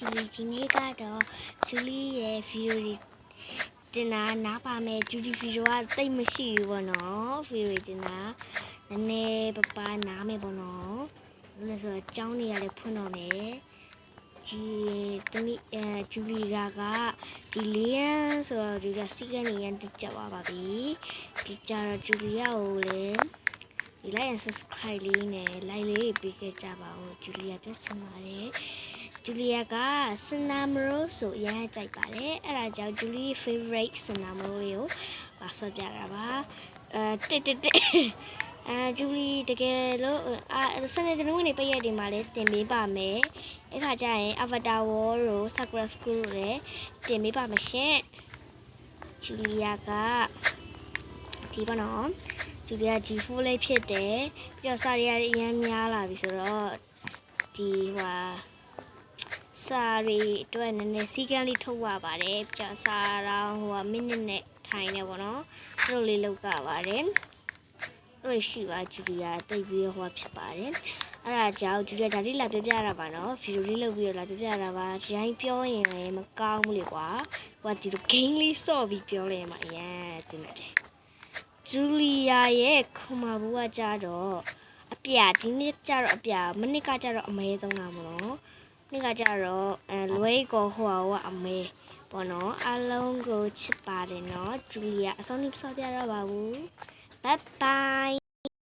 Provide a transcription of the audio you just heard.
ဂျူလီဒီနေ့ကတော့ဂျူလီရဲ့ဗီဒီယိုတွေတင်တာနားပါမယ်ဂျူလီဗီဒီယိုကတိတ်မရှိဘူးပေါ့နော်ဗီဒီယိုတင်တာနည်းနည်းပနားမယ်ပေါ့နော်လို့လဲဆိုတော့အကြောင်းတွေကလည်းဖွင့်တော့မယ်ဒီတမီဂျူလီကဒီလီယန်ဆိုတော့ဒီကစီကနေရန်တက်ကြပါပြီဒီကြတော့ဂျူလီယာကိုလည်းဒီ like and subscribe လေးနဲ့ like လေးပေးခဲ့ကြပါဦးဂျူလီယာပြချင်ပါတယ်ဂျူလီယာကစနာမရိုးဆိုရမ်းကြိုက်ပါတယ်အဲ့ဒါကြောင့်ဂျူလီ favorite စနာမရိုးလေးကိုပါဆော့ပြတာပါတစ်ဂျူလီတကယ်လို့စနေတနင်္ဂနွေပိတ်ရက်ဒီမှာလည်းတင်ပေးပါမယ်အဲ့ခါကျရင် Avatar World တို့ Sakura School တို့လည်းတင်ပေးပါမယ်ရှင်ဂျူလီယာကဒီပေါ့နော်ဂျူလီယာ G4 လေးဖြစ်တယ်ပြီးတော့စာရီယာအရင်များလာပြီဆိုတော့ဒီစာရီအတွက်နည်းနည်းစီကန်းလေးထုတ်ရပါတယ်ပြီးတော့စာရောင်းမိနစ်နဲ့ထိုင်နေပေါ့နော်အဲ့လိုလေးလုပ်ကြပါတယ်အဲ့ရှိပါဂျူလီယာတိတ်ပြီးတော့ဖြစ်ပါတယ်အဲ့ဒါကြောင့်ဂျူလီယာဒါလေးလာပြပြတာပါနော်ဗီဒီယိုလေးလုပ်ပြီးတော့လာပြပြတာပါဒီတိုင်းပြောရင်လည်းမကောင်းဘူးလေကွာဟိုဒီလို game လေးစော့ပြီးပြောလိုက်ရင်မှအရင်ကျင်းတယ်ဂျူလီယာရဲ့ခုမဘူးကကြတော့အပြဒီနေ့ကြတော့အပြမနစ်ကကြတော့အမဲသုံးတာမလို့နေ့ကကြတော့လွဲကောဟိုကအမဲပေါ့နော်အားလုံးကိုချစ်ပါတယ်နော်ဂျူလီယာအဆုံးထိဆော့ပြတော့ပါဘူးဘိုင်ဘိုင်